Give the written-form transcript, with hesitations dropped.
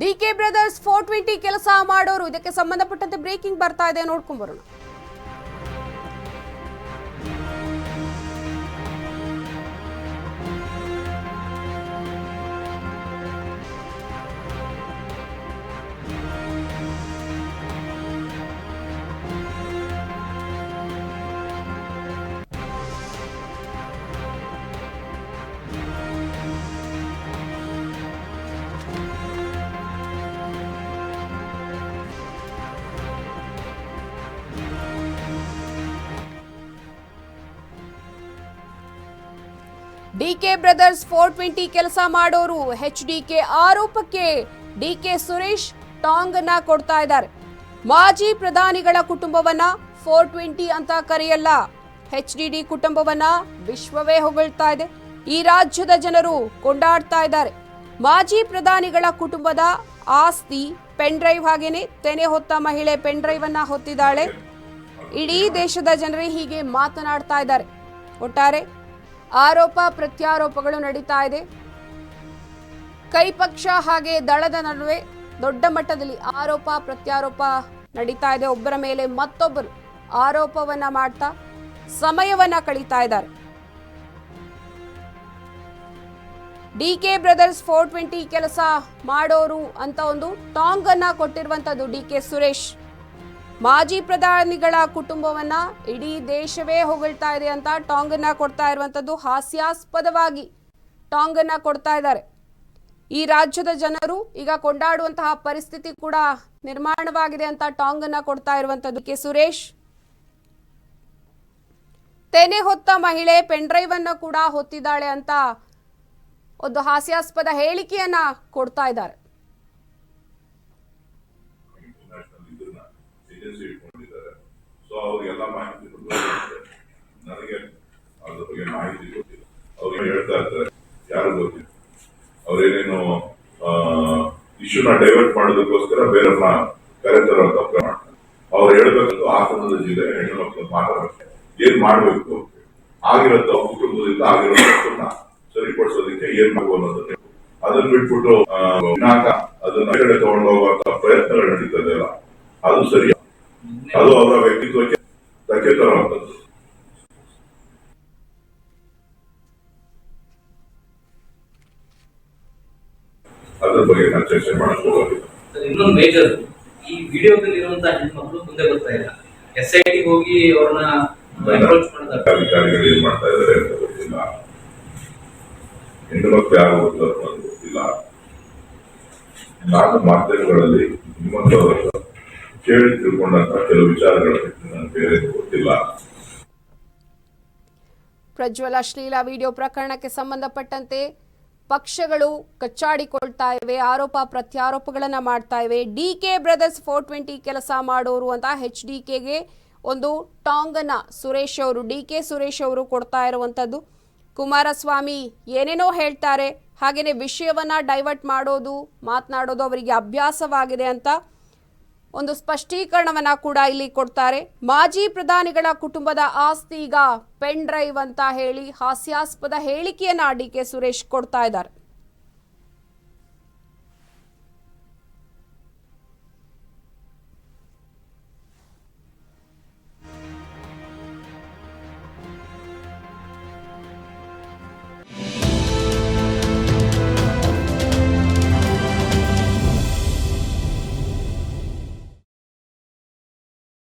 DK brothers 420 ಕೆಲಸ ಮಾಡೋರು ಇದಕ್ಕೆ ಸಂಬಂಧಪಟ್ಟಂತೆ ಬ್ರೇಕಿಂಗ್ ಬರ್ತಾ ಇದೆ, ನೋಡ್ಕೊಂಡು ಬರೋಣ. ಡಿಕೆ ಬ್ರದರ್ಸ್ 420 ಕೆಲಸ ಮಾಡೋರು ಎಚ್ಡಿಕೆ ಆರೋಪಕ್ಕೆ ಡಿಕೆ ಸುರೇಶ್ ಟಾಂಗ್ ಅನ್ನ ಕೊಡ್ತಾ ಇದ್ದಾರೆ. ಮಾಜಿ ಪ್ರಧಾನಿಗಳ ಕುಟುಂಬವನ್ನ 420 ಅಂತ ಕರೆಯಲ್ಲ, ಎಚ್ಡಿಡಿ ಕುಟುಂಬವನ್ನ ವಿಶ್ವವೇ ಹೊಗಳ್ತಾ ಇದೆ. ಈ ರಾಜ್ಯದ ಜನರು ಕೊಂಡಾಡ್ತಾ ಇದ್ದಾರೆ. ಮಾಜಿ ಪ್ರಧಾನಿಗಳ ಕುಟುಂಬದ ಆಸ್ತಿ ಪೆನ್ ಡ್ರೈವ್, ಹಾಗೇನೆ ತೆನೆ ಹೊತ್ತ ಮಹಿಳೆ ಪೆನ್ ಡ್ರೈವ್ ಅನ್ನ ಹೊತ್ತಿದ್ದಾಳೆ. ಇಡೀ ದೇಶದ ಜನರೇ ಹೀಗೆ ಮಾತನಾಡ್ತಾ ಇದ್ದಾರೆ. ಒಟ್ಟಾರೆ ಆರೋಪ ಪ್ರತ್ಯಾರೋಪಗಳು ನಡೀತಾ ಇದೆ. ಕೈಪಕ್ಷ ಹಾಗೆ ದಳದ ನಡುವೆ ದೊಡ್ಡ ಮಟ್ಟದಲ್ಲಿ ಆರೋಪ ಪ್ರತ್ಯಾರೋಪ ನಡೀತಾ ಇದೆ. ಒಬ್ಬರ ಮೇಲೆ ಮತ್ತೊಬ್ಬರು ಆರೋಪವನ್ನ ಮಾಡ್ತಾ ಸಮಯವನ್ನ ಕಳೀತಾ ಇದ್ದಾರೆ. ಡಿಕೆ ಬ್ರದರ್ಸ್ 420 ಕೆಲಸ ಮಾಡೋರು ಅಂತ ಒಂದು ಟಾಂಗ್ ಅನ್ನ ಕೊಟ್ಟಿರುವಂತದ್ದು ಡಿಕೆ ಸುರೇಶ್. ಮಾಜಿ ಪ್ರಧಾನಿಗಳ ಕುಟುಂಬವನ್ನ ಇಡೀ ದೇಶವೇ ಹೊಗಳ್ತಾ ಇದೆ ಅಂತ ಟಾಂಗ್ ಅನ್ನ ಕೊಡ್ತಾ ಇರುವಂತದ್ದು. ಹಾಸ್ಯಾಸ್ಪದವಾಗಿ ಟಾಂಗ್ ಅನ್ನ ಕೊಡ್ತಾ ಇದ್ದಾರೆ. ಈ ರಾಜ್ಯದ ಜನರು ಈಗ ಕೊಂಡಾಡುವಂತಹ ಪರಿಸ್ಥಿತಿ ಕೂಡ ನಿರ್ಮಾಣವಾಗಿದೆ ಅಂತ ಟಾಂಗ್ ಅನ್ನ ಕೊಡ್ತಾ ಇರುವಂತದ್ದು ಕೆ ಸುರೇಶ್. ತೆನೆ ಹೊತ್ತ ಮಹಿಳೆ ಪೆನ್ ಡ್ರೈವ್ ಅನ್ನು ಕೂಡ ಹೊತ್ತಿದ್ದಾಳೆ ಅಂತ ಒಂದು ಹಾಸ್ಯಾಸ್ಪದ ಹೇಳಿಕೆಯನ್ನ ಕೊಡ್ತಾ ಇದ್ದಾರೆ. ಸೊ ಅವ್ರಿಗೆಲ್ಲ ಮಾಹಿತಿ ನನಗೆ ಅದ್ರ ಬಗ್ಗೆ ಮಾಹಿತಿ ಗೊತ್ತಿಲ್ಲ. ಅವ್ರಿಗೆ ಹೇಳ್ತಾ ಇರ್ತಾರೆ, ಯಾರು ಗೊತ್ತಿಲ್ಲ. ಅವ್ರೇನೇನು ಇಶ್ಯೂನ ಡೈವರ್ಟ್ ಮಾಡೋದಕ್ಕೋಸ್ಕರ ಬೇರೆಯವ್ರನ್ನ ಕರೆತರುವಂತ ಪ್ರಮಾಣ ಅವ್ರು ಹೇಳ್ಬೇಕಂತ ಹಾಸನದ ಜಿಲ್ಲೆ ಹೆಣ್ಣು ಮಕ್ಕಳು ಮಾತಾಡಬೇಕು. ಏನ್ ಮಾಡ್ಬೇಕು ಆಗಿರತ್ತ ಕುಟುಂಬದಿಂದ ಆಗಿರೋದನ್ನ ಸರಿಪಡಿಸೋದಕ್ಕೆ ಏನ್ ಮಾಡ್ಬೋದು ಅನ್ನೋದನ್ನ ಅದನ್ನ ಬಿಟ್ಬಿಟ್ಟು ವಿನಾಕ ಅದನ್ನ ಕಡೆ ತಗೊಂಡು ಹೋಗುವಂತ ಪ್ರಯತ್ನಗಳು ನಡೀತದೆ ಅಲ್ಲ, ಅದು ಸರಿಯಾ? ಅದು ಅವರ ವ್ಯಕ್ತಿತ್ವಕ್ಕೆ ಧಕ್ಕೆ ತರುವಂತದ್ದು. ಅದ್ರ ಬಗ್ಗೆ ನಾನು ಚರ್ಚೆ ಮಾಡ್ಕೋಬಹುದು. ಇನ್ನೊಂದು ಮೇಜರ್, ಈ ವಿಡಿಯೋದಲ್ಲಿ ಇರುವಂತಹ ಹೆಣ್ಮಕ್ಳು ಮುಂದೆ ಬರ್ತಾ ಇಲ್ಲ. SIT ಹೋಗಿ ಅವ್ರನ್ನ ಅಪ್ರೋಚ್ ಮಾಡಿದಾಗ ಅಧಿಕಾರಿಗಳು ಏನ್ ಮಾಡ್ತಾ ಇದಾರೆ ಅಂತ ಗೊತ್ತಿಲ್ಲ. ಹೆಣ್ಣು ಮಕ್ಕಳು ಯಾರು ಗೊತ್ತಿಲ್ಲ. ನಾನು ಮಾಧ್ಯಮಗಳಲ್ಲಿ ನಿಮ್ಮಂತವರ ಕೇಳಿ ತಿಳ್ಕೊಂಡಂತ ಕೆಲವು ವಿಚಾರಗಳು ನನಗೆ ಬೇರೆ ಗೊತ್ತಿಲ್ಲ. ಪ್ರಜ್ವಲ್ ಅಶ್ಲೀಲ ವಿಡಿಯೋ ಪ್ರಕರಣಕ್ಕೆ ಸಂಬಂಧಪಟ್ಟಂತೆ ಪಕ್ಷಗಳು ಕಚ್ಚಾಡಿಕೊಳ್ತಾ ಇವೆ, ಆರೋಪ ಪ್ರತ್ಯಾರೋಪಗಳನ್ನ ಮಾಡ್ತಾ ಇವೆ. ಡಿಕೆ ಬ್ರದರ್ಸ್ 420 ಕೆಲಸ ಮಾಡೋರು ಅಂತ HDKಗೆ ಒಂದು ಟಾಂಗ್ ಅನ್ನ ಡಿಕೆ ಸುರೇಶ್ ಅವರು ಕೊಡ್ತಾ ಇರುವಂತದ್ದು. ಕುಮಾರಸ್ವಾಮಿ ಏನೇನೋ ಹೇಳ್ತಾರೆ, ಹಾಗೇನೆ ವಿಷಯವನ್ನ ಡೈವರ್ಟ್ ಮಾಡೋದು ಮಾತನಾಡೋದು ಅವರಿಗೆ ಅಭ್ಯಾಸವಾಗಿದೆ ಅಂತ ಒಂದು ಸ್ಪಷ್ಟೀಕರಣವನ್ನ ಕೂಡ ಇಲ್ಲಿ ಕೊಡ್ತಾರೆ. ಮಾಜಿ ಪ್ರಧಾನಿಗಳ ಕುಟುಂಬದ ಆಸ್ತಿ ಈಗ ಪೆನ್ ಡ್ರೈವ್ ಅಂತ ಹೇಳಿ ಹಾಸ್ಯಾಸ್ಪದ ಹೇಳಿಕೆಯನ್ನ ಡಿಕೆ ಸುರೇಶ್ ಕೊಡ್ತಾ ಇದ್ದಾರೆ.